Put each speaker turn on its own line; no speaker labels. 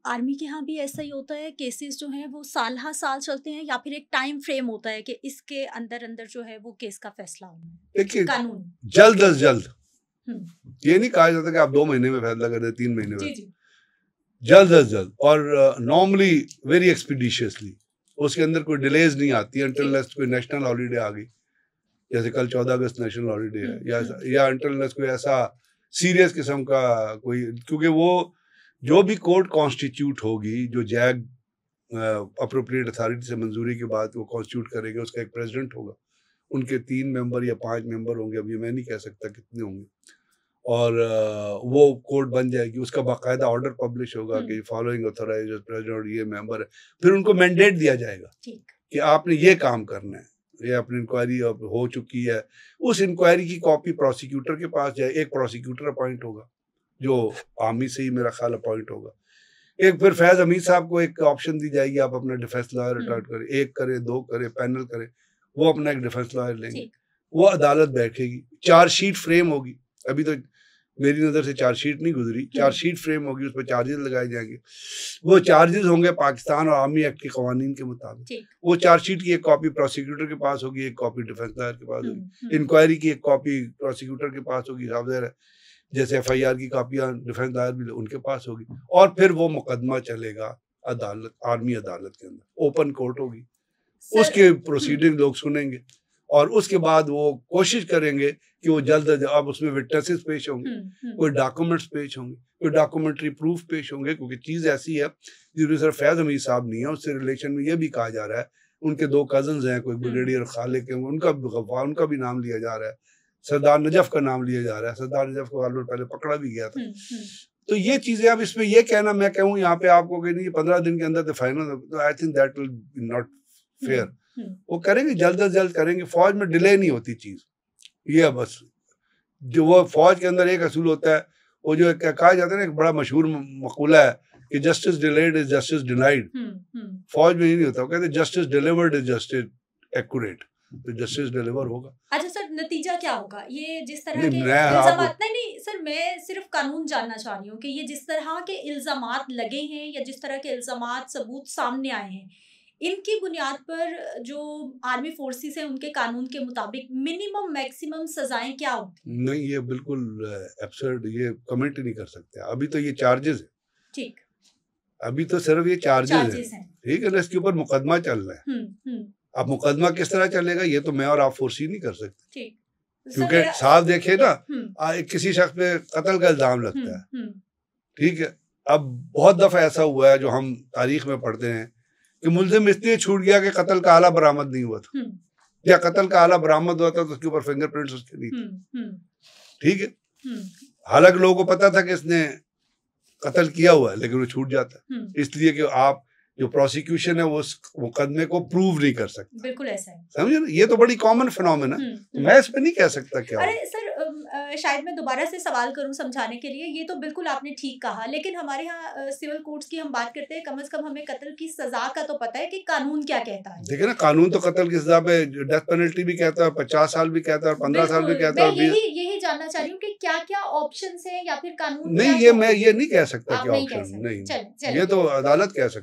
Army के यहाँ भी ऐसा ही होता है, केसेस जो हैं वो साल हर साल चलते हैं, या फिर एक टाइम फ्रेम होता है कि इसके अंदर अंदर जो है वो केस का फैसला होना है?
देखिए,
कानून
जल्द अज जल्द,
हम्म
ये नहीं कहा जाता कि आप 2 महीने में फैसला कर दे, 3 महीने
जी
में,
जी
जल्द अज जल्द, और नॉर्मली वेरी एक्सपीडिशियसली। उसके अंदर कोई डिलेज नहीं आती अंटिल अनलेस कोई नेशनल हॉलीडे आ गई, जैसे कल 14 अगस्त नेशनल हॉलीडे है, या अंटिल अनलेस कोई ऐसा सीरियस किस्म का कोई, क्योंकि वो जो भी कोर्ट कॉन्स्टिट्यूट होगी, जो जैग अप्रोप्रिएट अथॉरिटी से मंजूरी के बाद वो कॉन्स्टिट्यूट करेंगे, उसका एक प्रेसिडेंट होगा, उनके 3 मेंबर या 5 मेंबर होंगे, अभी मैं नहीं कह सकता कितने होंगे, और वो कोर्ट बन जाएगी, उसका बाकायदा ऑर्डर पब्लिश होगा कि फॉलोइंग ऑथराइज प्रेसिडेंट ये मेंबर है, फिर उनको मैंडेट दिया जाएगा कि आपने ये काम करना है, ये अपनी इंक्वायरी हो चुकी है, उस इंक्वायरी की कॉपी प्रोसिक्यूटर के पास जाए, एक प्रोसिक्यूटर अपॉइंट होगा जो आर्मी से ही मेरा ख्याल अपॉइंट होगा, एक फिर फैज हमीद साहब को एक ऑप्शन दी जाएगी, आप अपना डिफेंस लॉयर रिटायर्ड करें, 1 करे 2 करे, पैनल करे, वो अपना एक डिफेंस लॉयर लेंगे, वो अदालत बैठेगी, चार्जशीट फ्रेम होगी, अभी तो मेरी नज़र से चार्जशीट नहीं गुजरी, चार्जशीट फ्रेम होगी, उस पर चार्जेस लगाए जाएंगे, वो चार्जेस होंगे पाकिस्तान और आर्मी एक्ट के कवानीन के मुताबिक, वो चार्जशीट की एक कॉपी प्रोसिक्यूटर के पास होगी, एक कॉपी डिफेंस लॉयर के पास होगी, इंक्वायरी की एक कॉपी प्रोसिक्यूटर के पास होगी, साहब जैसे FIR की कापियां डिफेंस लॉयर भी उनके पास होगी, और फिर वो मुकदमा चलेगा अदालत, आर्मी अदालत के अंदर, ओपन कोर्ट होगी, उसके प्रोसीडिंग लोग सुनेंगे, और उसके बाद वो कोशिश करेंगे कि वो जल्द अब उसमें विटनेसेस पेश होंगे, कोई डॉक्यूमेंट्स पेश होंगे, कोई डॉक्यूमेंट्री प्रूफ पेश होंगे, क्योंकि चीज़ ऐसी है जिसमें सर फैज हमीद साहब नहीं है, उससे रिलेशन में ये भी कहा जा रहा है, उनके 2 कजन्स हैं, कोई ब्रिगेडियर खालिक है, उनका भी नाम लिया जा रहा है, सरदार नजफ का नाम लिया जा रहा है, सरदार नजफ को ऑलरेडी पहले पकड़ा भी गया था। तो ये चीजें, अब इसमें ये कहना मैं कहूँ यहाँ पे आपको कि नहीं 15 दिन के अंदर तो फाइनल, तो I think that will not fair. वो करेंगे, जल्द से जल्द करेंगे, फौज में डिले नहीं होती चीज, ये बस जो वो फौज के अंदर एक असूल होता है, वो जो कहा जाता है ना, एक बड़ा मशहूर मकूला है कि justice delayed is justice denied, फौज में ही नहीं होता, वो कहते हैं justice delivered is justice accurate, तो जस्टिस डिलीवर होगा।
अच्छा सर, नतीजा क्या होगा ये जिस तरह के इल्जामात? नहीं सर, मैं सिर्फ कानून जानना चाह रही हूँ कि ये जिस तरह के इल्जामात लगे हैं या जिस तरह के इल्जामात सबूत सामने आए हैं, इनकी बुनियाद पर जो आर्मी फोर्सेस है उनके कानून के मुताबिक मिनिमम मैक्सिमम सजाएं क्या होती?
नहीं, ये बिल्कुल एब्सर्ड, ये कमेंट नहीं कर सकते, अभी तो ये चार्जेस है, ठीक, अभी तो सिर्फ ये चार्जेस हैं, ठीक है ना, इसके ऊपर मुकदमा चल रहा है। अब मुकदमा किस तरह चलेगा ये तो मैं और आप फोर्सी नहीं कर सकते, क्योंकि साफ देखे ना, किसी शख्स पे कत्ल का इल्जाम लगता है, ठीक है, अब बहुत दफा ऐसा हुआ है जो हम तारीख में पढ़ते हैं कि मुल्जिम इसलिए छूट गया कि कत्ल का आला बरामद नहीं हुआ था, या कत्ल का आला बरामद हुआ था तो उसके ऊपर फिंगरप्रिंट्स उसके नहीं थे, ठीक है, हालांकि लोगों को पता था कि इसने कत्ल किया हुआ है, लेकिन वो छूट जाता है, इसलिए कि आप जो प्रोसिक्यूशन है वो उस मुकदमे को प्रूव नहीं कर सकता।
बिल्कुल ऐसा है,
समझे ना, ये तो बड़ी कॉमन फिनोमेना है, मैं इस पे नहीं कह सकता क्या।
अरे सर, शायद मैं दोबारा से सवाल करूं समझाने के लिए, ये तो बिल्कुल आपने ठीक कहा, लेकिन हमारे यहाँ सिविल कोर्ट्स की हम बात करते हैं, कम से कम हमें कत्ल की सजा का तो पता है कि कानून क्या कहता है।
देखिए ना, कानून तो कत्ल की सजा पे डेथ पेनल्टी भी कहता है, 50 साल भी कहता है, 15 साल भी कहता है।
यही जानना चाह रही हूँ कि क्या क्या ऑप्शंस हैं या फिर कानून
नहीं, ये मैं ये नहीं कह सकता कि ऑप्शन नहीं, ये तो अदालत कह सकती है।